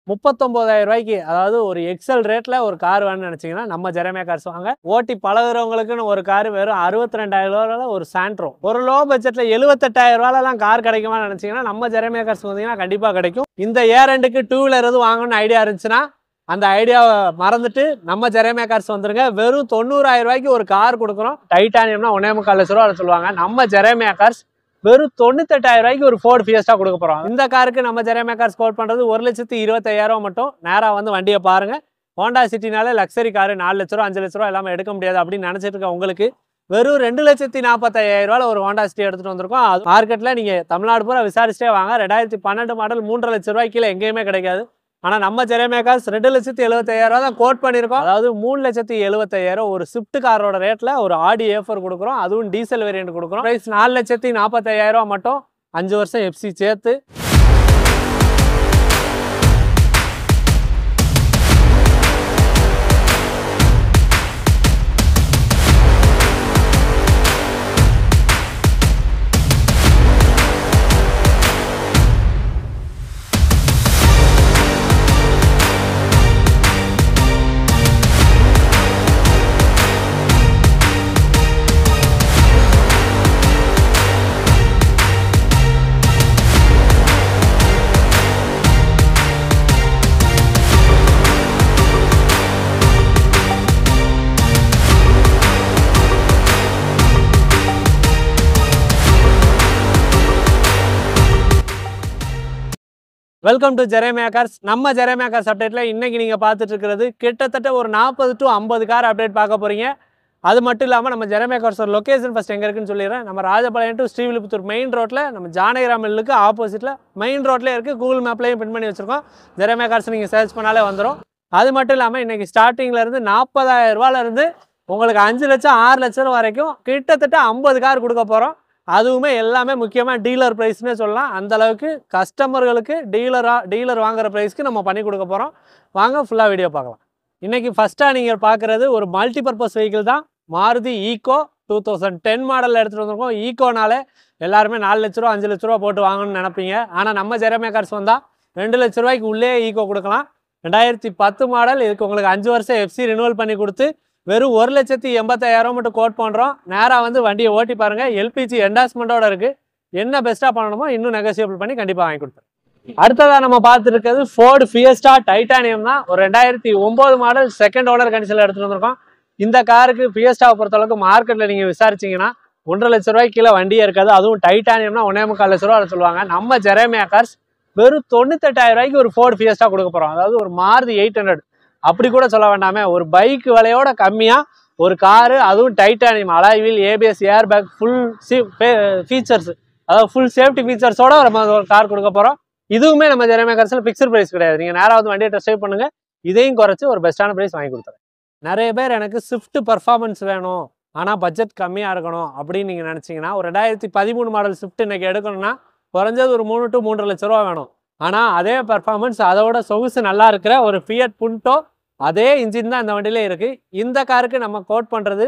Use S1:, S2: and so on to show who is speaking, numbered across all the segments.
S1: 39,000 ரூபாய்க்கு அதாவது ஒரு எக்ஸல் ரேட்ல ஒரு கார் வேணும்னு நினைச்சீங்கன்னா நம்ம ஜெரேமியா கார்ஸ் வாங்க. ஓட்டி பழகுறவங்களுக்குன்னு ஒரு கார் வெறும் 62,000 ரூபாயில ஒரு சாண்ட்ரோ. ஒரு லோ பட்ஜெட்ல 78,000 ரூபாயெல்லாம் கார் கிடைக்குமா நினைச்சீங்கன்னா நம்ம ஜெரேமியா கார்ஸ் வந்தீங்கன்னா கண்டிப்பா கிடைக்கும். இந்த ஏர்-எண்டுக்கு 2 வீலர் எதுவும் வாங்கணும்னு ஐடியா இருந்துச்சுன்னா அந்த ஐடியாவை மறந்துட்டு நம்ம ஜெரேமியா கார்ஸ் வந்துருங்க. வெறும் 90,000 ரூபாய்க்கு ஒரு கார் கொடுக்குறோம். டைட்டானியம்னா 1.25 லட்ச ரூபா சொல்லுவாங்க. நம்ம ஜெரேமியா கார்ஸ் வெறும் 98,000 ரூபாய்க்கு ஒரு ஃபோர்ட் ஃபியஸ்டா கொடுக்க போறோம். இந்த காருக்கு நம்ம ஜெரேமியா கார்ஸ் கோட் பண்றது 1,25,000 மட்டும். நேரா வந்து வண்டியை பாருங்க. ஹோண்டா சிட்டினால லக்ஸரி காரு 4 லட்ச ரூபா 5 லட்ச ரூபா எல்லாமே எடுக்க முடியாது அப்படின்னு நினைச்சிட்டு இருக்க உங்களுக்கு வெறும் 2,45,000 ரூபாய் ஒரு ஹோண்டா சிட்டி எடுத்துட்டு வந்திருக்கோம். அது மார்க்கெட்ல நீங்க தமிழ்நாடு பூரா விசாரிச்சுட்டே வாங்க. 2012 மாடல் 3.5 லட்ச ரூபாய்க்கு கீழே எங்கேயுமே கிடைக்காது. ஆனா நம்ம ஜெரேமியா கார்ஸ் 2,75,000 ரூபா தான் கோட் பண்ணியிருக்கோம். அதாவது 3,75,000 ஒரு ஸ்விஃப்ட் காரோட ரேட்ல ஒரு ஆடி ஏஃபர் கொடுக்குறோம். அதுவும் டீசல் வேரியன்ட் கொடுக்குறோம். பிரைஸ் 4,45,000 ரூபா மட்டும். 5 வருஷம் எஃப்சி சேர்த்து. Welcome to Jeremiah cars. நம்ம ஜெரேமியா கார்ஸ் அப்டேட்ல இன்னைக்கு நீங்க பார்த்துட்டு இருக்கிறது கிட்டத்தட்ட ஒரு 40 to 50 கார் அப்டேட் பார்க்க போறீங்க. அது மட்டும் இல்லாமல் நம்ம ஜெரேமியா கார்ஸ் ஒரு லொகேஷன் ஃபர்ஸ்ட் எங்கே இருக்குன்னு சொல்லிடுறேன். நம்ம ராஜபாளையம் டு ஸ்ரீவில்லிபுத்தூர் மெயின் ரோட்டில் நம்ம ஜானகிராம் மில்லுக்கு ஆப்போசிட்டில் மெயின் ரோட்லேயே இருக்குது. கூகுள் மேப்லேயும் பின் பண்ணி வச்சுருக்கோம். ஜெரேமியா கார்ஸ் நீங்கள் சர்ச் பண்ணாலே வந்துடும். அது மட்டும் இல்லாமல் இன்றைக்கி ஸ்டார்டிங்லேருந்து 40,000 ரூபாயிலேருந்து உங்களுக்கு 5 லட்சம் 6 லட்சம் வரைக்கும் கிட்டத்தட்ட 50 கார் கொடுக்க போகிறோம். அதுவுமே எல்லாமே முக்கியமாக டீலர் ப்ரைஸ்னே சொல்லலாம். அந்தளவுக்கு கஸ்டமர்களுக்கு டீலர் வாங்குகிற ப்ரைஸ்க்கு நம்ம பண்ணி கொடுக்க போகிறோம். வாங்க ஃபுல்லாக வீடியோ பார்க்கலாம். இன்றைக்கி ஃபஸ்ட்டாக நீங்கள் பார்க்குறது ஒரு மல்டிபர்பஸ் வெஹிக்கிள் தான். மாருதி ஈக்கோ 2010 மாடலில் எடுத்துகிட்டு வந்திருக்கோம். ஈக்கோனாலே எல்லாருமே 4 லட்ச ரூபா 5 லட்ச ரூபா போட்டு வாங்கணும்னு நினைப்பீங்க. ஆனால் நம்ம ஜெரேமியா கார்ஸ் வந்தால் 2 லட்ச ரூபாய்க்கு உள்ளே ஈக்கோ கொடுக்கலாம். 2010 மாடல். இதுக்கு உங்களுக்கு 5 வருஷம் எஃப்சி ரினுவல் பண்ணி கொடுத்து வெறும் 1,80,000 மட்டும் கோட் பண்ணுறோம். நேராக வந்து வண்டியை ஓட்டி பாருங்கள். எல்பிஜி என்டாஸ்மெண்ட்டோட இருக்குது. என்ன பெஸ்ட்டாக பண்ணணுமோ இன்னும் நெகோசியபிள் பண்ணி கண்டிப்பாக வாங்கி கொடுத்துருவோம். அடுத்ததாக நம்ம பார்த்துட்டு இருக்கிறது ஃபோர்டு ஃபியஸ்டா டைட்டானியம் தான். ஒரு 2009 மாடல் செகண்ட் ஓனர் கண்டிஷனில் எடுத்துகிட்டு வந்திருக்கோம். இந்த காருக்கு ஃபியஸ்டாவை பொறுத்தளவுக்கு மார்க்கெட்டில் நீங்கள் விசாரிச்சிங்கன்னா 1.5 லட்ச ரூபாய்க்கு கீழே வண்டியே இருக்காது. அதுவும் டைட்டானியம்னா 1.25 லட்ச ரூபா சொல்லுவாங்க. நம்ம ஜெரேமியா கார்ஸ் வெறும் 98,000 ரூபாய்க்கு ஒரு ஃபோர்டு ஃபியஸ்டா கொடுக்க போகிறோம். அதாவது ஒரு மாருதி 800 அப்படி கூட சொல்ல வேண்டாமே. ஒரு பைக் விலையோட கம்மியாக ஒரு காரு, அதுவும் titanium alloy wheel, ABS, air bag, full features, அதாவது ஃபுல் சேஃப்டி ஃபீச்சர்ஸோட நம்ம ஒரு கார் கொடுக்க போகிறோம். இதுவுமே நம்ம ஜெரேமியா கார்ஸில் ஃபிக்ஸ்டு ப்ரைஸ் கிடையாது. நீங்கள் நேராக வந்து வண்டியை டெஸ்ட் ட்ரைவ் பண்ணுங்கள். இதையும் குறைச்சி ஒரு பெஸ்ட்டான ப்ரைஸ் வாங்கி கொடுத்துறேன். நிறைய பேர் எனக்கு ஸ்விஃப்ட் பர்ஃபார்மன்ஸ் வேணும் ஆனால் பட்ஜெட் கம்மியாக இருக்கணும் அப்படின்னு நீங்கள் நினச்சிங்கன்னா ஒரு 2013 மாடல் ஸ்விஃப்ட் இன்றைக்கி எடுக்கணும்னா குறைஞ்சது ஒரு 3 to 3.5 லட்ச ரூபா வேணும். ஆனால் அதே பர்ஃபார்மன்ஸ் அதோட சொகுசு நல்லா இருக்கிற ஒரு ஃபியட் புண்டோ அதே இன்ஜின் தான் இந்த வண்டியிலே இருக்குது. இந்த காருக்கு நம்ம கோட் பண்ணுறது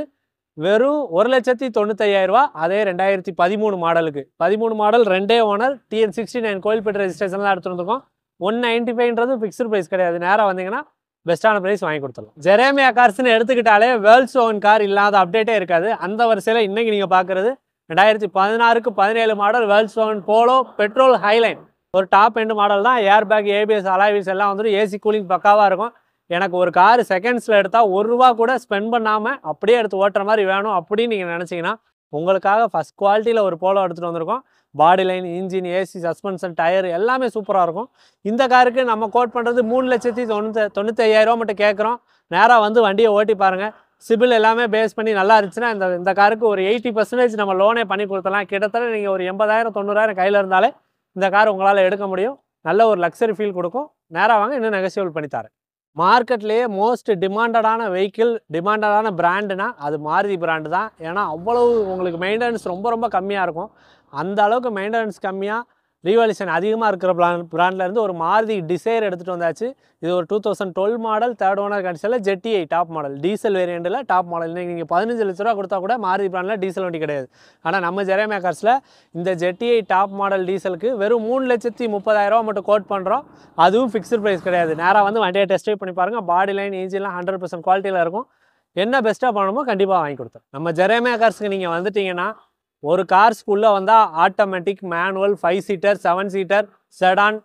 S1: வெறும் 1,95,000 ரூபா. அதே 2013 மாடலுக்கு. 13 மாடல் 2 ஓனர் TN69 கோயில்பேட்டை ரெஜிஸ்ட்ரேஷன் தான் எடுத்துகிட்டு வந்திருக்கோம். 195ன்றது ஃபிக்ஸ்டு ப்ரைஸ் கிடையாது. நேராக வந்தீங்கன்னா பெஸ்ட்டான ப்ரைஸ் வாங்கி கொடுத்துடலாம். ஜெரேமியா கார்ஸ்னு எடுத்துக்கிட்டாலே வேர்ல்ட்ஸ் ஓன் கார் இல்லாத அப்டேட்டே இருக்காது. அந்த வரிசையில் இன்றைக்கி நீங்கள் பார்க்குறது 2016க்கு 17 model world's own Polo petrol Highline. ஒரு டாப் எண்டு மாடல் தான். Air bag, ABS, alloy wheels எல்லாம் வந்துட்டு ஏசி கூலிங் பக்காவாக இருக்கும். எனக்கு ஒரு கார் செகண்ட்ஸில் எடுத்தால் 1 ரூபா கூட ஸ்பெண்ட் பண்ணாமல் அப்படியே எடுத்து ஓட்டுற மாதிரி வேணும் அப்படின்னு நீங்கள் நினச்சிங்கன்னா உங்களுக்காக ஃபஸ்ட் குவாலிட்டியில் ஒரு போலோ எடுத்துகிட்டு வந்திருக்கோம். Body line, engine, AC, suspension, tyre எல்லாமே சூப்பராக இருக்கும். இந்த காருக்கு நம்ம கோட் பண்ணுறது 3,95,000 ரூபா மட்டும் கேட்குறோம். நேராக வந்து வண்டியை ஓட்டி பாருங்கள். சிபில் எல்லாமே பேஸ் பண்ணி நல்லா இருந்துச்சுன்னா இந்த காருக்கு ஒரு 80% நம்ம லோனே பண்ணி கொடுத்துடலாம். கிட்டத்தட்ட நீங்கள் ஒரு 80,000 90,000 கையில் இருந்தாலே இந்த கார் உங்களால் எடுக்க முடியும். நல்ல ஒரு லக்ஸரி ஃபீல் கொடுக்கும். நேராக வாங்க, இன்னும் நெகோசியபிள் பண்ணித்தாரேன். மார்க்கெட்லேயே மோஸ்ட் டிமாண்டடான வெஹிக்கிள், டிமாண்டடான பிராண்டுனா அது மாருதி பிராண்டு தான். ஏன்னா அவ்வளவு உங்களுக்கு மெயின்டெனன்ஸ் ரொம்ப ரொம்ப கம்மியாக இருக்கும். அந்த அளவுக்கு மெயின்டெனன்ஸ் கம்மியாக ரீவால்யூஷன் அதிகமாக இருக்கிற பிராண்ட்லேருந்து ஒரு மாருதி டிசைர் எடுத்துகிட்டு வந்தாச்சு. இது ஒரு 2012 மாடல், தேர்ட் ஓனர் கண்டிஷனில் ஜெட்டிஐ டாப் மாடல், டீசல் வேரியண்ட்டில் டாப் மாடல். இன்றைக்கி நீங்கள் 15 லட்ச ரூபா கொடுத்தா கூட மாருதி பிராண்டில் டீசல் வண்டி கிடையாது. ஆனால் நம்ம ஜெரேமியா கார்ஸில் இந்த ஜெட்டிஐ டாப் மாடல் டீசலுக்கு வெறும் 3,30,000 மட்டும் கோட் பண்ணுறோம். அதுவும் ஃபிக்ஸ்டு ப்ரைஸ் கிடையாது. நேராக வந்து வண்டியை டெஸ்ட் ட்ரைவ் பண்ணி பாருங்கள். பாடி லைன், இன்ஜின்லாம் 100% குவாலிட்டியில் இருக்கும். என்ன பெஸ்ட்டாக பண்ணணுமோ கண்டிப்பாக வாங்கி கொடுத்தோம். நம்ம ஜெரேமியா கார்ஸுக்கு நீங்கள் வந்துட்டிங்கன்னா ஒரு கார்ஸ்க்குள்ளே வந்தால் automatic, manual, 5 seater, 7 seater, sedan,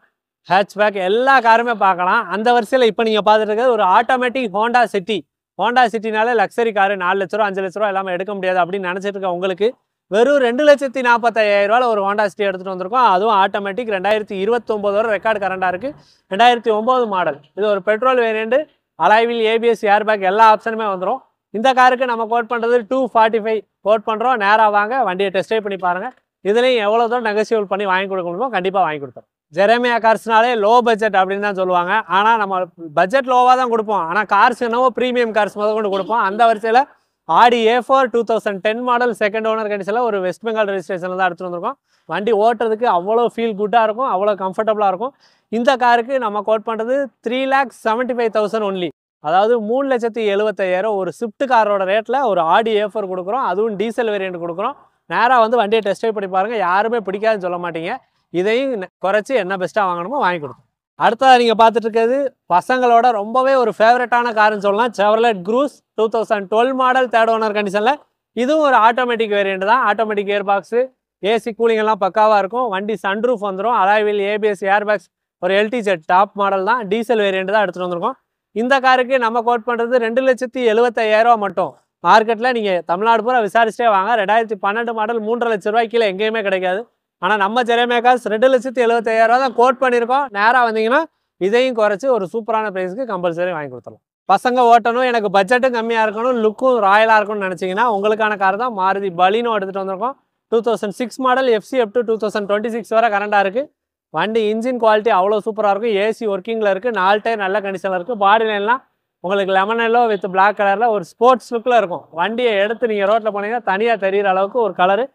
S1: hatchback எல்லா காருமே பார்க்கலாம். அந்த வரிசையில் இப்போ நீங்கள் பார்த்துட்டு இருக்கிறது ஒரு ஆட்டோமேட்டிக் ஹோண்டா சிட்டி. ஹோண்டா சிட்டினாலே லக்ஸரி காரு 4 லட்ச ரூபா 5 லட்ச ரூபா எல்லாமே எடுக்க முடியாது அப்படின்னு நினச்சிட்டு இருக்க உங்களுக்கு வெறும் 2,45,000 ஒரு ஹோண்டா சிட்டி எடுத்துகிட்டு வந்திருக்கோம். அதுவும் ஆட்டோமேட்டிக் 2029 வரை ரெக்கார்டு கரண்டாக இருக்குது. 2009 மாடல். இது ஒரு பெட்ரோல் வேரியண்ட்டு, அலாய்வில், ஏபிஎஸ், ஏர்பேக் எல்லா ஆப்ஷனுமே வந்துடும். இந்த காருக்கு நம்ம கோட் பண்ணுறது 245 கோட் பண்ணுறோம். நேராக வாங்க, வண்டியை டெஸ்ட் ட்ரைவ் பண்ணி பாருங்கள். இதுலேயும் எவ்வளோ தூரம் நெகோசியபிள் பண்ணி வாங்கி கொடுக்க முடியுமோ கண்டிப்பாக வாங்கி கொடுத்தோம். ஜெரேமியா கார்ஸ்னாலே லோ பட்ஜெட் அப்படின்னு தான் சொல்லுவாங்க. ஆனால் நம்ம பட்ஜெட் லோவாக தான் கொடுப்போம். ஆனால் கார்ஸ் என்னவோ ப்ரீமியம் கார்ஸ் முதல் கொண்டு கொடுப்போம். அந்த வரிசையில் ஆடி A4 2010 மாடல் செகண்ட் ஓனர் கண்டிஷனில் ஒரு வெஸ்ட் பெங்கால் ரெஜிஸ்ட்ரேஷனில் தான் எடுத்துகிட்டு வந்திருக்கோம். வண்டி ஓட்டுறதுக்கு அவ்வளோ ஃபீல் குட்டாக இருக்கும், அவ்வளோ கம்ஃபர்டபுளாக இருக்கும். இந்த காருக்கு நம்ம கோட் பண்ணுறது 3,75,000 ஒன்லி. அதாவது 3,70,000 ஒரு ஸ்விஃப்ட் காரோட ரேட்டில் ஒரு ஆடி A4 கொடுக்குறோம். அதுவும் டீசல் வேரியண்ட் கொடுக்குறோம். நேராக வந்து வண்டியை டெஸ்ட் ட்ரைவ் பண்ணி பாருங்கள். யாருமே பிடிக்காதுன்னு சொல்ல மாட்டீங்க. இதையும் குறைச்சி என்ன பெஸ்ட்டாக வாங்கணுமோ வாங்கி கொடுத்தோம். அடுத்ததாக நீங்கள் பார்த்துட்டு இருக்கிறது பசங்களோட ரொம்பவே ஒரு ஃபேவரட்டான காருன்னு சொல்லலாம். Chevrolet cruise 2012 model, third owner கண்டிஷனில். இதுவும் ஒரு ஆட்டோமேட்டிக் வேரியண்ட் தான். Automatic gear box, AC, cooling எல்லாம் பக்காவாக இருக்கும். வண்டி சன்ரூஃப் வந்துடும். அலாய்வில், ஏபிஎஸ், ஏர்பேக்ஸ், ஒரு LTZ டாப் மாடல் தான். டீசல் வேரியண்ட் தான் எடுத்துகிட்டு வந்திருக்கோம். இந்த காருக்கு நம்ம கோட் பண்ணுறது 2,75,000 மட்டும். மார்க்கெட்டில் நீங்கள் தமிழ்நாடு பூரா விசாரிச்சிட்டே வாங்க. 2012 மாடல் 3,00,000 லட்ச ரூபாய் கீழே எங்கேயுமே கிடைக்காது. ஆனால் நம்ம ஜெரேமியா கார்ஸ் 2,70,000 தான் கோட் பண்ணியிருக்கோம். நேராக வந்தீங்கன்னா இதையும் குறைச்சி ஒரு சூப்பரான ப்ரைஸுக்கு கம்பல்சரி வாங்கி கொடுத்துடலாம். பசங்க ஓட்டணும், எனக்கு பட்ஜெட்டும் கம்மியாக இருக்கணும், லுக்கும் ராயலாக இருக்கணும்னு நினச்சிங்கன்னா உங்களுக்கான கார் தான் மாருதி பலினோ எடுத்துகிட்டு வந்திருக்கோம். 2006 மாடல், FC up to 2026 வரை கரண்டாக இருக்குது. வண்டி இன்ஜின் குவாலிட்டி அவ்வளோ சூப்பராக இருக்கும். ஏசி ஒர்க்கிங்கில் இருக்குது. 4 டயர் நல்ல கண்டிஷனில் இருக்குது. பாடி லைன்லாம் உங்களுக்கு லெமன் எல்லோ வித் பிளாக் கலரில் ஒரு ஸ்போர்ட்ஸ் லுக்கில் இருக்கும். வண்டியை எடுத்து நீங்கள் ரோட்டில் போனீங்கன்னா தனியாக தெரிகிற அளவுக்கு ஒரு கலரு.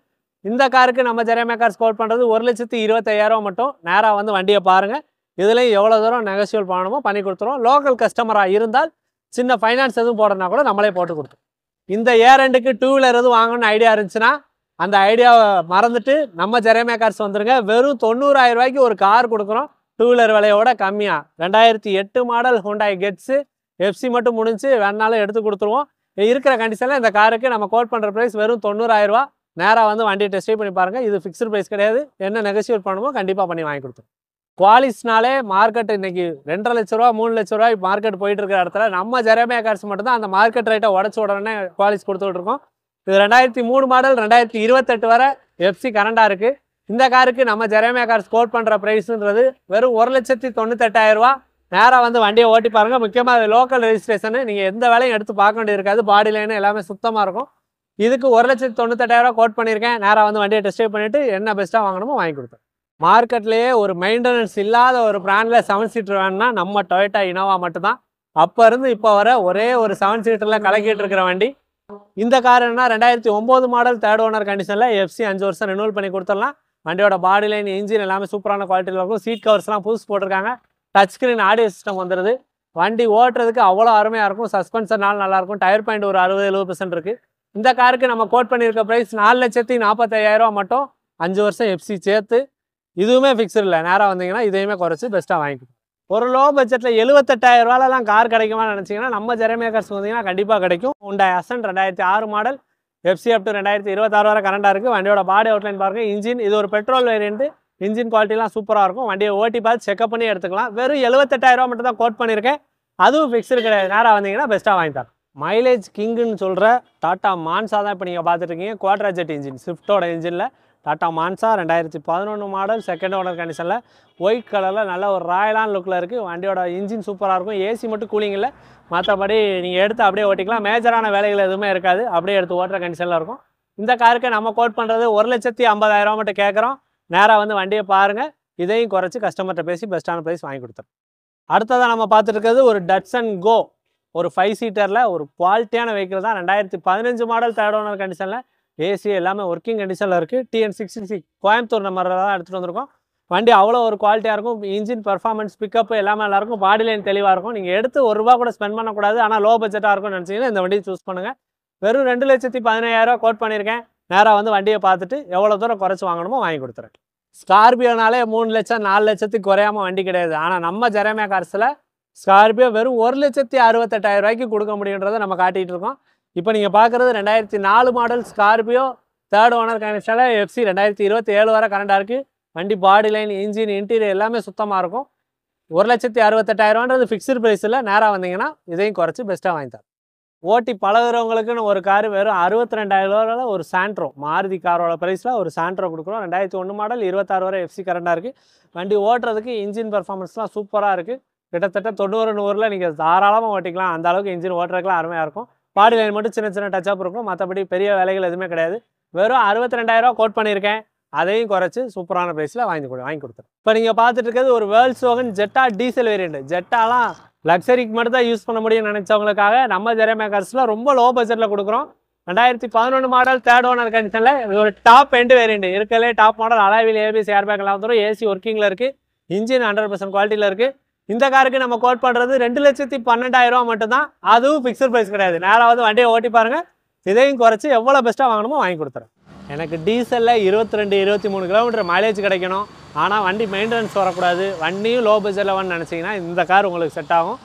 S1: இந்த காருக்கு நம்ம ஜெரேமியா கார்ஸ் கோட் பண்ணுறது 1,25,000 மட்டும். நேராக வந்து வண்டியை பாருங்கள். இதுலேயும் எவ்வளோ தூரம் நெகோசியபிள் பண்ணணுமோ பண்ணி கொடுத்துருவோம். லோக்கல் கஸ்டமராக இருந்தால் சின்ன ஃபைனான்ஸ் எதுவும் போடுறதுனா கூட நம்மளே போட்டு கொடுத்துருவோம். இந்த ஏரெண்டுக்கு 2 வீலர் எதுவும் வாங்கணும்னு ஐடியா இருந்துச்சுன்னா அந்த ஐடியாவை மறந்துட்டு நம்ம ஜெரேமியா கார்ஸ் வந்துருங்க. வெறும் 90,000 ரூபாய்க்கு ஒரு கார் கொடுக்குறோம். 2 வீலர் விலையோட கம்மியாக. 2008 மாடல் ஹோண்டாய் கெட்ஸு, FC மட்டும் முடிஞ்சு வேணாலும் எடுத்து கொடுத்துருவோம். இருக்கிற கண்டிஷனில் இந்த காருக்கு நம்ம கோட் பண்ணுற ப்ரைஸ் வெறும் 90,000 ரூபா. நேராக வந்து வண்டியை டெஸ்ட் ட்ரைவ் பண்ணி பாருங்கள். இது ஃபிக்ஸ்டு ப்ரைஸ் கிடையாது. என்ன நெகோசியேட் பண்ணுமோ கண்டிப்பாக பண்ணி வாங்கி கொடுத்துருவோம். குவாலிஸ்னாலே மார்க்கெட் இன்றைக்கி 2,50,000 லட்ச ரூபா 3 லட்ச ரூபாய் மார்க்கெட் போயிட்டு இருக்கிற இடத்துல நம்ம ஜெரேமியா கார்ஸ் மட்டும் தான் அந்த மார்க்கெட் ரேட்டை உடச்சி உடனே குவாலிஸ் கொடுத்துட்டு இருக்கோம். இது 2003 மாடல், 2028 வரை FC கரண்டாக இருக்குது. இந்த காருக்கு நம்ம ஜெரேமியா கார்ஸ் கோட் பண்ணுற ப்ரைஸுன்றது வெறும் 1,98,000 ரூபா. நேராக வந்து வண்டியை ஓட்டி பாருங்கள். முக்கியமாக அது லோக்கல் ரெஜிஸ்ட்ரேஷனு. நீங்கள் எந்த வேலையும் எடுத்து பார்க்க வேண்டியது இருக்காது. பாடி லைனு எல்லாமே சுத்தமாக இருக்கும். இதுக்கு 1,98,000 ரூபா கோட் பண்ணியிருக்கேன். நேராக வந்து வண்டியை டெஸ்ட் ட்ரைவ் பண்ணிவிட்டு என்ன பெஸ்ட்டாக வாங்கணுமோ வாங்கி கொடுத்தேன். மார்க்கெட்லேயே ஒரு மெயின்டெனன்ஸ் இல்லாத ஒரு பிராண்டில் 7 சீட்டர் வேணும்னா நம்ம டொயோட்டா இனோவா மட்டும்தான். அப்போ இருந்து இப்போ வர ஒரே ஒரு 7 சீட்டரில் கலக்கிட்டு இருக்கிற வண்டி. இந்த கார் என்ன 2009 மாடல், தேர்ட் ஓனர் கண்டிஷனில். FC 5 வருஷம் ரினியூவல் பண்ணி கொடுத்துடலாம். வண்டியோட பாடி லைன், இன்ஜின் எல்லாமே சூப்பரான குவாலிட்டியில் இருக்கும். சீட் கவர்ஸ்லாம் புதுசு போட்டிருக்காங்க. டச் ஸ்க்ரீன் ஆடியோ சிஸ்டம் வந்துடுது. வண்டி ஓட்டுறதுக்கு அவ்வளோ அருமையாக இருக்கும். சஸ்பென்ஷனால் நல்லாயிருக்கும். டயர் பாயிண்ட் ஒரு 60-70% இருக்குது. இந்த காருக்கு நம்ம கோட் பண்ணியிருக்க ப்ரைஸ் 4,45,000 மட்டும். 5 வருஷம் FC சேர்த்து. இதுவுமே ஃபிக்ஸ்டு இல்லை. நேராக வந்தீங்கன்னா இதையுமே குறைச்சி பெஸ்ட்டாக வாங்கிக்கலாம். ஒரு லோ பட்ஜெட்டில் 78,000 ரூபாலாம் கார் கிடைக்குமான்னு நினச்சிங்கன்னா நம்ம ஜெரேமியா கார்ஸ் வந்தீங்கன்னா கண்டிப்பாக கிடைக்கும். Hyundai Accent 2006 model, FC up to 2026 வரை கரண்டாக இருக்குது. வண்டியோட பாடி அவுட்லைன் பாருங்கள். இன்ஜின் இது ஒரு பெட்ரோல் வேரியண்ட்டு. இன்ஜின் குவாலிட்டிலாம் சூப்பராக இருக்கும். வண்டியை ஓட்டி பார்த்து செக்அப் பண்ணி எடுத்துக்கலாம். வெறும் 78,000 ரூபா மட்டும் தான் கோட் பண்ணியிருக்கேன். அதுவும் ஃபிக்ஸ்டு கிடையாது. நேராக வந்தீங்கன்னா பெஸ்ட்டாக வாங்கி தரேன். மைலேஜ் கிங்குன்னு சொல்கிற டாட்டா மான்சா தான் இப்போ நீங்கள் பார்த்துட்டு இருக்கீங்க. குவாட்ராஜெட் இன்ஜின், ஸ்விஃப்டோட இன்ஜினில் Tata Manza 2011 model, second owner கண்டிஷனில். ஒயிட் கலரில் நல்ல ஒரு ராயலான லுக்கில் இருக்குது. வண்டியோட இன்ஜின் சூப்பராக இருக்கும். ஏசி மட்டும் கூலிங் இல்லை. மற்றபடி நீங்கள் எடுத்து அப்படியே ஓட்டிக்கலாம். மேஜரான வேலைகள் எதுவுமே இருக்காது. அப்படியே எடுத்து ஓட்டுற கண்டிஷனில் இருக்கும். இந்த காருக்கு நம்ம கோட் பண்ணுறது 1,50,000 மட்டும் கேட்குறோம். நேராக வந்து வண்டியை பாருங்கள். இதையும் குறைச்சி கஸ்டமர்கிட்ட பேசி பெஸ்ட்டான ப்ரைஸ் வாங்கி கொடுத்துருவோம். அடுத்ததாக நம்ம பார்த்துட்டு இருக்கிறது ஒரு டட்சன் கோ, ஒரு 5 சீட்டரில் ஒரு குவாலிட்டியான வெஹிக்கிள் தான். 2015 மாடல், தேர்ட் ஓனர் கண்டிஷனில். ஏசி எல்லாமே ஒர்க்கிங் கண்டிஷனில் இருக்குது. TN66 கோயம்புத்தூர் நம்பரில் தான் எடுத்துகிட்டு வந்திருக்கோம். வண்டி அவ்வளோ ஒரு குவாலிட்டியாக இருக்கும். இன்ஜின் பர்ஃபார்மன்ஸ் பிக்கப் எல்லாமே நல்லாயிருக்கும். பாடி லைன் தெளிவாக இருக்கும். நீங்கள் எடுத்து ₹1 கூட ஸ்பெண்ட் பண்ணக்கூடாது. ஆனால் லோ பட்ஜெட்டாக இருக்கும்னு நினச்சிங்கன்னா இந்த வண்டியை சூஸ் பண்ணுங்கள். வெறும் 2,15,000 கோட் பண்ணியிருக்கேன். நேராக வந்து வண்டியை பார்த்துட்டு எவ்வளோ தூரம் குறைச்சி வாங்கணுமோ வாங்கி கொடுத்துறேன். ஸ்கார்பியோனாலே 3 லட்சம் 4 லட்சத்துக்கு குறையாமல் வண்டி கிடையாது. ஆனால் நம்ம ஜெரேமியா கார்ஸில் ஸ்கார்பியோ வெறும் 1,68,000 கொடுக்க முடியுன்றதை நம்ம காட்டிகிட்டு இருக்கோம். இப்போ நீங்கள் பார்க்குறது 2004 மாடல் ஸ்கார்பியோ தேர்ட் ஓனர் கண்டிஷனில் எஃப்சி 2027 வரை கரண்டாக இருக்குது. வண்டி பாடி லைன் இன்ஜின் இன்டீரியர் எல்லாமே சுத்தமாக இருக்கும். 1,68,000 ஃபிக்ஸ்டு ப்ரைஸில் நேராக வந்தீங்கன்னா இதையும் குறைச்சி பெஸ்ட்டாக வாங்கி தரேன். ஓட்டி பழகுறவங்களுக்குன்னு ஒரு கார் வெறும் 62,000 ஒரு சாண்ட்ரோ மாருதி காரோட ப்ரைஸில் ஒரு சாண்ட்ரோ கொடுக்குறோம். 2001 மாடல் 26 வரை எஃப்சி கரண்டாக இருக்குது. வண்டி ஓட்டுறதுக்கு இன்ஜின் பர்ஃபார்மன்ஸ்லாம் சூப்பராக இருக்குது. கிட்டத்தட்ட 90-100 நீங்கள் தாராளமாக ஓட்டிக்கலாம். அந்த அளவுக்கு இன்ஜின் ஓட்டுறதுக்குலாம் அருமையாக இருக்கும். பாடி லைன் மட்டும் சின்ன சின்ன டச்சப் இருக்கும். மற்றபடி பெரிய வேலைகள் எதுவுமே கிடையாது. வெறும் 62,000 கோட் பண்ணியிருக்கேன். அதையும் குறைச்சி சூப்பரான ப்ரைஸில் வாங்கி கொடுத்துறேன். இப்போ நீங்கள் பார்த்துட்டு இருக்கிறது ஒரு வேர்ல்ஸ்வாகன் ஜெட்டா டீசல் வேரியண்ட். ஜெட்டாலாம் லக்ஸரிக்கு மட்டும் தான் யூஸ் பண்ண முடியும்னு நினச்சவங்களுக்காக நம்ம ஜெரேமியா கார்ஸில் ரொம்ப லோ பட்ஜெட்டில் கொடுக்குறோம். 2011 மாடல் தேர்ட் ஓனர் கண்டிஷனில் ஒரு டாப் எண்டு வேரியண்ட் இருக்கிறதுலே டாப் மாடல். அலாவில் ஏபிஎஸ் ஏர்பேக்லாம் வந்துடும். ஏசி ஒர்க்கிங்கில் இருக்குது. இன்ஜின் 100% குவாலிட்டியில் இருக்குது. இந்த காருக்கு நம்ம கோட் பண்ணுறது 2,12,000 மட்டும்தான். அதுவும் ஃபிக்ஸ்டு ப்ரைஸ் கிடையாது. நேராக வந்து வண்டியை ஓட்டி பாருங்கள். இதையும் குறைச்சி எவ்வளோ பெஸ்ட்டாக வாங்கணுமோ வாங்கி கொடுத்துறேன். எனக்கு டீசலில் 22-23 கிலோமீட்டர் மைலேஜ் கிடைக்கணும். ஆனால் வண்டி மெயின்டெனன்ஸ் வரக்கூடாது. வண்டியும் லோ பட்ஜெட்டில் வந்து நினச்சிங்கன்னா இந்த கார் உங்களுக்கு செட் ஆகும்.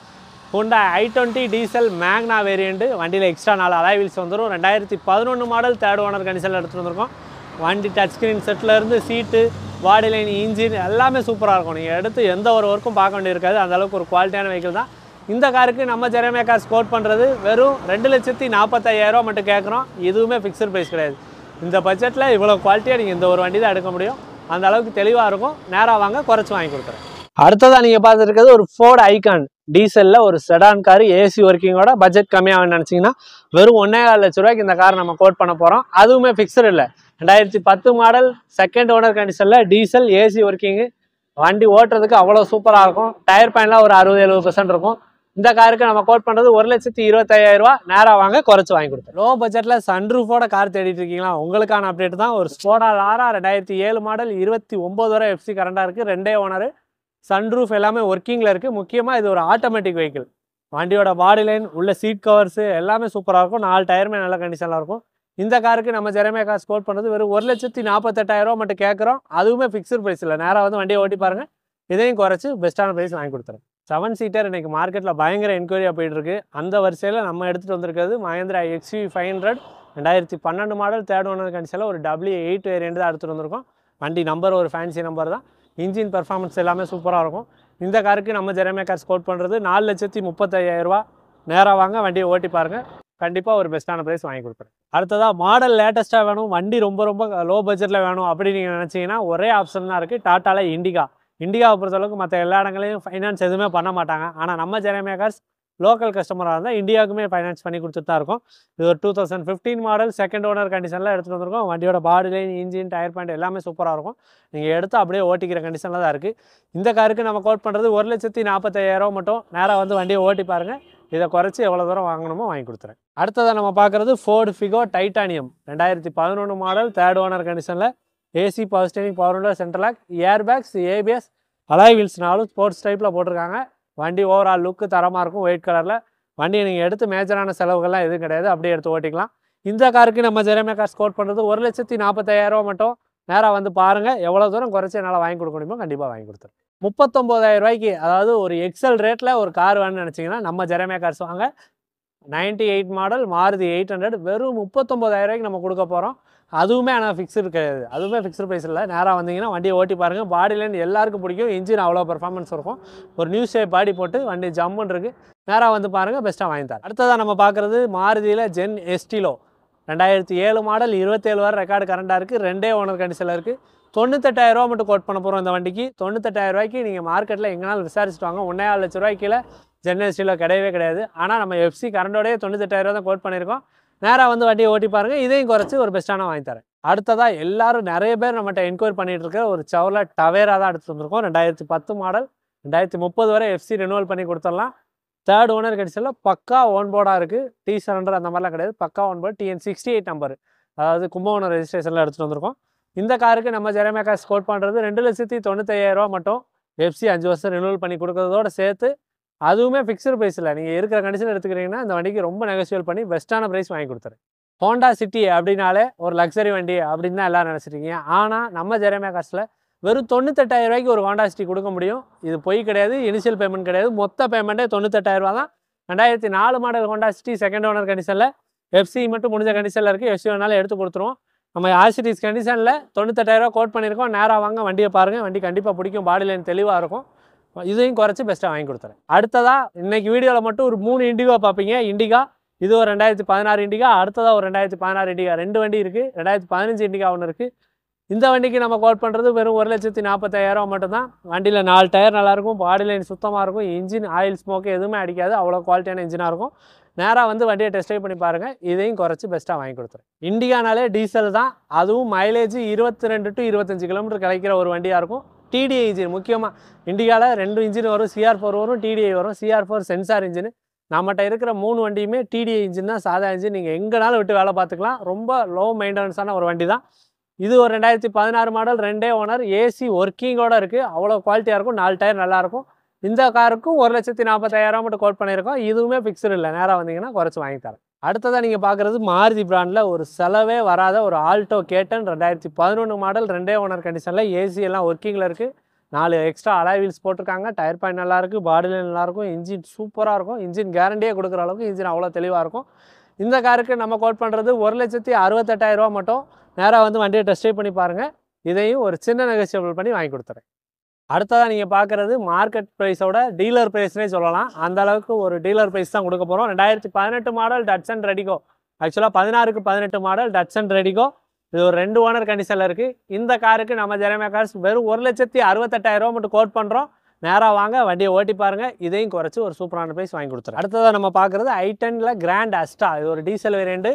S1: ஹோண்டா i20 டீசல் மேக்னா வேரியண்ட்டு. வண்டியில் எக்ஸ்ட்ரா 4 அலாய் வீல்ஸ் வந்துடும். 2011 மாடல் தேர்ட் ஓனர் கண்டிஷனில் எடுத்துகிட்டு வந்திருக்கோம். வண்டி டச் ஸ்க்ரீன் செட்டிலேருந்து சீட்டு பாடி லைன் இன்ஜின் எல்லாமே சூப்பராக இருக்கும். நீங்கள் எடுத்து எந்த ஒரு ஒர்க்கும் பார்க்க வேண்டியிருக்காது. அந்தளவுக்கு ஒரு குவாலிட்டியான வெஹிக்கிள் தான். இந்த காருக்கு நம்ம ஜெரேமியா கார்ஸ் கோட் பண்ணுறது வெறும் 2,45,000 மட்டும் கேட்குறோம். இதுவுமே ஃபிக்ஸ்டு ப்ரைஸ் கிடையாது. இந்த பட்ஜெட்டில் இவ்வளோ குவாலிட்டியாக நீங்கள் இந்த ஒரு வண்டி தான் எடுக்க முடியும். அந்த அளவுக்கு தெளிவாக இருக்கும். நேராக வாங்க குறைச்சி வாங்கி கொடுக்குறேன். அடுத்ததாக நீங்கள் பார்த்துருக்கிறது ஒரு ஃபோர்ட் ஐகான் டீசலில் ஒரு செடான் கார் ஏசி ஒர்க்கிங்கோட பட்ஜெட் கம்மியாகும்னு நினச்சிங்கன்னா வெறும் 1,4 லட்ச ரூபாய்க்கு இந்த கார் நம்ம கோட் பண்ண போகிறோம். அதுவுமே ஃபிக்ஸ்டு இல்லை. 2010 மாடல் செகண்ட் ஓனர் கண்டிஷனில் டீசல் ஏசி ஒர்க்கிங்கு. வண்டி ஓட்டுறதுக்கு அவ்வளோ சூப்பராக இருக்கும். டயர் பாயிண்ட்லாம் ஒரு 60-70% இருக்கும். இந்த காருக்கு நம்ம கோட் பண்ணுறது 1,25,000. நேராக வாங்க குறைச்சி வாங்கி கொடுத்தோம். லோ பட்ஜெட்டில் சன்ரூஃபோட கார் தேடிட்டு இருக்கீங்களா? உங்களுக்கான அப்டேட் தான். ஒரு ஸ்கோடா லாரா 2007 மாடல் 29 வரை எஃப்சி கரண்டாக இருக்குது. 2 ஓனர். சன்ரூஃப் எல்லாமே ஒர்க்கிங்கில் இருக்குது. முக்கியமாக இது ஒரு ஆட்டோமேட்டிக் வெஹிக்கிள். வண்டியோட பாடி லைன் உள்ள சீட் கவர்ஸு எல்லாமே சூப்பராக இருக்கும். 4 டயருமே நல்ல கண்டிஷனில் இருக்கும். இந்த காருக்கு நம்ம ஜெரேமியா கார்ஸ் கோட் பண்ணுறது வெறும் 1,48,000 மட்டும் கேட்குறோம். அதுவுமே ஃபிக்ஸ்டு ப்ரைஸ் இல்லை. நேராக வந்து வண்டியை ஓட்டி பாருங்கள். இதையும் குறைச்சி பெஸ்ட்டான ப்ரைஸ் வாங்கி கொடுத்துறேன். 7 சீட்டர் இன்றைக்கி மார்க்கெட்டில் பயங்கர என்கொயரியாக போயிட்டுருக்கு. அந்த வரிசையில் நம்ம எடுத்துகிட்டு வந்திருக்கிறது Mahindra XUV 500 2012 model third owner கண்டிஷனில் ஒரு W8 வேரியண்ட் தான் எடுத்துகிட்டு வந்திருக்கோம். வண்டி நம்பர் ஒரு ஃபேன்சி நம்பர் தான். இன்ஜின் பர்ஃபார்மன்ஸ் எல்லாமே சூப்பராக இருக்கும். இந்த காருக்கு நம்ம ஜெரேமியா கார்ஸ் கோட் பண்ணுறது 4,35,000. நேராக வாங்க வண்டியை ஓட்டி பாருங்கள். கண்டிப்பாக ஒரு பெஸ்ட்டான ப்ரைஸ் வாங்கி கொடுக்குறேன். அடுத்ததாக மாடல் லேட்டஸ்ட்டாக வேணும், வண்டி ரொம்ப லோ பட்ஜெட்டில் வேணும் அப்படின்னு நீங்கள் நினச்சிங்கன்னா ஒரே ஆப்ஷன் தான் இருக்குது. டாட்டாவில் இண்டிகாவை பொறுத்தளவுக்கு மற்ற எல்லா இடங்களையும் ஃபைனான்ஸ் எதுவுமே பண்ண மாட்டாங்க. ஆனால் நம்ம ஜெரேமியா கார்ஸ் லோக்கல் கஸ்டமராக இருந்தால் இந்தியாவுக்குமே ஃபைனான்ஸ் பண்ணி கொடுத்துட்டு தான் இருக்கும். இது ஒரு 2015 மாடல் செகண்ட் ஓனர் கண்டிஷனில் எடுத்துகிட்டு வந்திருக்கோம். வண்டியோட body line engine tyre point எல்லாமே சூப்பராக இருக்கும். நீங்கள் எடுத்து அப்படியே ஓட்டிக்கிற கண்டிஷனில் தான் இருக்குது. இந்த காருக்கு நம்ம கோட் பண்ணுறது 1,45,000 மட்டும். நேராக வந்து வண்டியை ஓட்டி பாருங்கள். இதை குறைச்சி எவ்வளோ தூரம் வாங்கணுமோ வாங்கி கொடுத்துறேன். அடுத்ததாக நம்ம பார்க்குறது Ford Figo titanium 2011 model third owner கண்டிஷனில் AC power steering power window central lock airbags ABS alloy wheels 4 sports டைப்பில் போட்டிருக்காங்க. வண்டி ஓவரால் லுக்கு தரமாக இருக்கும். ஒயிட் கலரில் வண்டியை நீங்கள் எடுத்து மேஜரான செலவுகள்லாம் எதுவும் கிடையாது. அப்படியே எடுத்து ஓட்டிக்கலாம். இந்த காருக்கு நம்ம ஜெரேமியா கார்ஸ் கோட் பண்ணுறது 1,45,000 மட்டும். நேராக வந்து பாருங்கள். எவ்வளோ தூரம் குறைச்சி என்னால் வாங்கி கொடுக்க முடியுமோ கண்டிப்பாக வாங்கி கொடுத்துருவேன். 39,000 அதாவது ஒரு எக்ஸல் ரேட்டில் ஒரு கார் வேணும்னு நினச்சிங்கன்னா நம்ம ஜெரேமியா கார்ஸ் வாங்க. 98 மாடல் மாருதி 800 வெறும் 39,000 நம்ம கொடுக்க போகிறோம். அதுவுமே ஆனால் ஃபிக்ஸ்டு கிடையாது. அதுவுமே ஃபிக்ஸ்டு ப்ரைஸ் இல்லை. நேராக வந்தீங்கன்னா வண்டியை ஓட்டி பாருங்கள். பாடி லைன் எல்லாருக்கும் பிடிக்கும். இன்ஜின் அவ்வளோ பர்ஃபார்மன்ஸ் இருக்கும். ஒரு நியூ ஷேப் பாடி போட்டு வண்டி ஜம்முன்னு இருக்குது. நேராக வந்து பாருங்கள். பெஸ்ட்டாக வாங்கி தரேன். அடுத்ததாக நம்ம பார்க்குறது மாருதியில் ஜென் எஸ்டிலோ 2007 மாடல் 27 வரை ரெக்கார்டு கரண்டாக இருக்குது. 2 ஓனர் கண்டிஷனில் இருக்குது. 98,000 மட்டும் கோட் பண்ண போகிறோம். இந்த வண்டிக்கு 98,000 நீங்கள் மார்க்கெட்டில் எங்கேனாலும் விசாரிச்சுட்டு வாங்க. 1,4 லட்ச ரூபாய்க்கு கீழே ஜென் எஸ்டிலோ கிடையவே கிடையாது. ஆனால் நம்ம எஃப்சி கரண்டோடய 98,000 தான் கோட் பண்ணியிருக்கோம். நேராக வந்து வண்டியை ஓட்டி பாருங்கள். இதையும் குறைச்சி ஒரு பெஸ்ட்டான வாங்கி தரேன். அடுத்ததாக எல்லாரும் நிறைய பேர் நம்மகிட்ட என்கொயரி பண்ணிகிட்டு இருக்க ஒரு சவர்ல டவேரா தான் எடுத்துகிட்டு வந்திருக்கோம். 2010 மாடல் 2030 வரை எஃப்சி ரினுவல் பண்ணி கொடுத்துடலாம். தேர்ட் ஓனர் கண்டிஷனில் பக்கா ஓன் போர்டாக இருக்குது. T700 அந்த மாதிரிலாம் கிடையாது. பக்கா ஓன் போர்டு TN68 நம்பர், அதாவது கும்பகோணம் ரெஜிஸ்ட்ரேஷனில் எடுத்துகிட்டு வந்திருக்கோம். இந்த காருக்கு நம்ம ஜெரேமியா கார்ஸ் கோட் பண்ணுறது 2,95,000 மட்டும். எஃப்சி 5 வருஷம் ரினியூவல் பண்ணி கொடுக்குறதோட சேர்த்து அதுவுமே ஃபிக்ஸ்டு ப்ரைஸ் இல்லை. நீங்கள் இருக்கிற கண்டிஷன் எடுத்துக்கிறீங்கன்னா இந்த வண்டிக்கு ரொம்ப நெகோசியேட் பண்ணி பெஸ்ட்டான ப்ரைஸ் வாங்கி கொடுத்துரு. ஹோண்டா சிட்டி அப்படின்னாலே ஒரு லக்ஸரி வண்டி அப்படின்னு தான் எல்லோரும் நினச்சிருக்கீங்க. ஆனால் நம்ம ஜெரேமியா கார்ஸில் வெறும் 98,000 ஒரு ஹோண்டா சிட்டி கொடுக்க முடியும். இது பொய் கிடையாது, இனிஷியல் பேமெண்ட் கிடையாது. மொத்த பேமெண்ட்டே 98,000 தான். 2004 model Honda city second owner கண்டிஷனில் எஃப்சி மட்டும் முடிஞ்ச கண்டிஷனில் இருக்குது. எஃப்சி வேணாலும் எடுத்து கொடுத்துருவோம். நம்ம ஆசிட்டிஸ் கண்டிஷனில் 98,000 கோட் பண்ணியிருக்கோம். நேராக வாங்க, வண்டியை பாருங்கள். வண்டி கண்டிப்பாக பிடிக்கும், பாடி லைன் தெளிவாக இருக்கும். இதையும் குறைச்சி பெஸ்ட்டாக வாங்கி கொடுத்துறேன். அடுத்ததாக இன்றைக்கி வீடியோவில் மட்டும் ஒரு 3 இண்டிகா பார்ப்பீங்க. இண்டிகா இது ஒரு 2016 இண்டிகா, அடுத்ததாக ஒரு 2016 இண்டிகா. 2 வண்டி இருக்குது. 2015 இண்டிகா ஒன்று இருக்குது. இந்த வண்டிக்கு நம்ம கோட் பண்ணுறது வெறும் 1,45,000 மட்டும்தான். வண்டியில் 4 டயர் நல்லாயிருக்கும், பாடி லைன் சுத்தமாக இருக்கும், இன்ஜின் ஆயில் ஸ்மோக்கு எதுவுமே அடிக்காது, அவ்வளோ குவாலிட்டியான இன்ஜினாக இருக்கும். நேராக வந்து வண்டியை டெஸ்ட் ட்ரைவ் பண்ணி பாருங்கள். இதையும் குறைச்சி பெஸ்ட்டாக வாங்கி கொடுத்துறேன். இண்டிகானாலே டீசல் தான், அதுவும் மைலேஜ் 22 to 25 கிலோமீட்டர் கிடைக்கிற ஒரு வண்டியாக இருக்கும். டிடிஐ இன்ஜின் முக்கியமாக இண்டிகாவில் 2 இன்ஜின் வரும். CR4 வரும், டிடிஐ வரும். CR4 sensor engine. நம்மகிட்ட இருக்கிற 3 வண்டியுமே டிடிஐ இன்ஜின் தான், சாதா இன்ஜின். நீங்கள் எங்கேனாலும் விட்டு வேலை பார்த்துக்கலாம். ரொம்ப லோ மெயின்டெனன்ஸான ஒரு வண்டி தான். இது ஒரு 2016 மாடல், 2 ஓனர், ஏசி ஒர்க்கிங்கோடு இருக்குது. அவ்வளோ குவாலிட்டியாக இருக்கும். 4 டயர் நல்லாயிருக்கும். இந்த காருக்கும் 1,40,000 மட்டும் கோட் பண்ணியிருக்கோம். இதுவுமே ஃபிக்ஸ்டு இல்லை. நேராக வந்தீங்கன்னா குறைச்சி வாங்கி தரேன். அடுத்ததாக நீங்கள் பார்க்குறது மாருதி பிராண்டில் ஒரு செலவே வராத ஒரு ஆல்டோ கேட்டன் 2011 மாடல், 2 ஓனர் கண்டிஷனில். ஏசி எல்லாம் ஒர்க்கிங்கில் இருக்குது. 4 எக்ஸ்ட்ரா அலாய் வீல்ஸ் போட்டிருக்காங்க. டயர் பாயிண்ட் நல்லாயிருக்கு, பாடி லைன் நல்லாயிருக்கும், இன்ஜின் சூப்பராக இருக்கும். இன்ஜின் கேரண்டியே கொடுக்குற அளவுக்கு இன்ஜின் அவ்வளோ தெளிவாக இருக்கும். இந்த காருக்கு நம்ம கோட் பண்ணுறது 1,68,000 மட்டும். நேராக வந்து வண்டியை டெஸ்ட் ட்ரைவ் பண்ணி பாருங்கள். இதையும் ஒரு சின்ன நெகோசியபிள் பண்ணி வாங்கி கொடுத்துறேன். அடுத்ததாக நீங்கள் பார்க்குறது மார்க்கெட் ப்ரைஸோட டீலர் ப்ரைஸ்னே சொல்லலாம். அந்த அளவுக்கு ஒரு டீலர் ப்ரைஸ் தான் கொடுக்க போகிறோம். 2018 மாடல் டட்சன் ரெடிகோ. ஆக்சுவலாக 16க்கு 18 மாடல் டட்சன் ரெடிகோ. இது ஒரு 2 ஓனர் கண்டிஷனில் இருக்குது. இந்த காருக்கு நம்ம ஜெரேமியா கார்ஸ் வெறும் 1,68,000 மட்டும் கோட் பண்ணுறோம். நேராக வாங்க, வண்டியை ஓட்டி பாருங்கள். இதையும் குறைச்சி ஒரு சூப்பரான ப்ரைஸ் வாங்கி கொடுத்துறேன். அடுத்ததாக நம்ம பார்க்குறது i10ல் கிராண்ட் அஸ்டா. இது ஒரு diesel variant.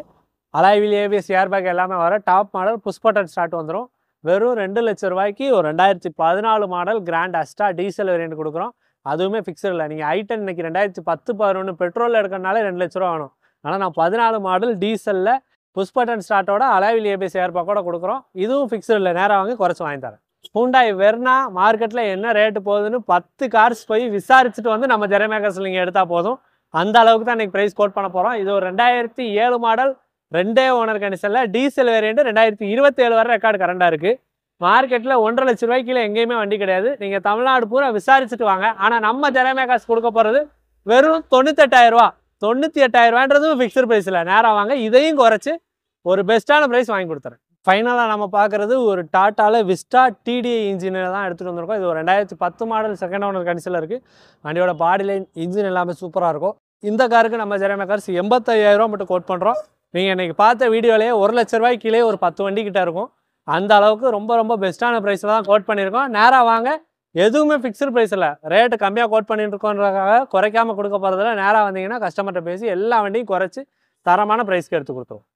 S1: Alloy wheel, ABS, airbag எல்லாமே வர top model. Push button start வந்துடும். வெறும் 2 லட்சம் ரூபாய்க்கு ஒரு 2014 model Grand Asta diesel variant கொடுக்குறோம். அதுவுமே ஃபிக்ஸ்டு இல்லை. நீங்கள் i10 இன்னைக்கு 2010-11 பெட்ரோலில் எடுக்கிறனாலே 2 லட்ச ரூபா வேணும். ஆனால் நான் 14 மாடல் டீசலில் புஷ் பட்டன் ஸ்டார்ட்டோட அலாய் வீல், ஏபிஎஸ், ஏர்பேக்கோட கொடுக்குறோம். இதுவும் ஃபிக்ஸ்டு இல்லை. நேராக வாங்கி குறைச்சி வாங்கி தரேன். ஹூண்டாய் வெர்னா மார்க்கெட்டில் என்ன ரேட்டு போகுதுன்னு 10 கார்ஸ் போய் விசாரிச்சுட்டு வந்து நம்ம ஜெரேமியா கார்ஸில் நீங்கள் எடுத்தால் போதும். அந்த அளவுக்கு தான் இன்றைக்கி ப்ரைஸ் கோட் பண்ண போகிறோம். இது ஒரு 2007 மாடல், 2 ஓனர் கண்டிஷனில் டீசல் வேரியண்ட். 2027 வரை ரெக்கார்டு கரண்டாக இருக்குது. மார்க்கெட்டில் 1,50,000 லட்ச ரூபாய்க்கு கீழே எங்கேயுமே வண்டி கிடையாது. நீங்கள் தமிழ்நாடு பூரா விசாரிச்சுட்டு வாங்க. ஆனால் நம்ம ஜெரேமியா கார்ஸ் கொடுக்க போகிறது வெறும் 98,000. 98,000 ஃபிக்ஸ்டு ப்ரைஸில். நேராக வாங்க, இதையும் குறைச்சி ஒரு பெஸ்ட்டான ப்ரைஸ் வாங்கி கொடுத்துறேன். ஃபைனலாக நம்ம பார்க்குறது ஒரு டாட்டாவில் விஸ்டா டிடிஐ இன்ஜினை தான் எடுத்துகிட்டு வந்திருக்கோம். இது ஒரு 2010 மாடல் செகண்ட் ஓனர் கண்டிஷனில் இருக்குது. வண்டியோட பாடி லைன், இன்ஜின் எல்லாமே சூப்பராக இருக்கும். இந்த காருக்கு நம்ம ஜெரேமியா கார்ஸ் 85,000 மட்டும் கோட் பண்ணுறோம். நீங்கள் இன்றைக்கி பார்த்த வீடியோலேயே 1 லட்ச ரூபாய்க்கு கீழே ஒரு 10 வண்டி கிட்ட இருக்கும். அந்த அளவுக்கு ரொம்ப ரொம்ப பெஸ்ட்டான ப்ரைஸில் தான் கோட் பண்ணியிருக்கோம். நேராக வாங்க, எதுவுமே ஃபிக்ஸ்டு ப்ரைஸ் இல்லை. ரேட்டு கம்மியாக கோட் பண்ணிட்டு இருக்கோன்றதுக்காக குறைக்காமல் கொடுக்க போகிறதில்ல. நேராக வந்தீங்கன்னா கஸ்டமர்கிட்ட பேசி எல்லா வண்டியும் குறைச்சி தரமான ப்ரைஸ்க்கு எடுத்து கொடுத்துருவோம்.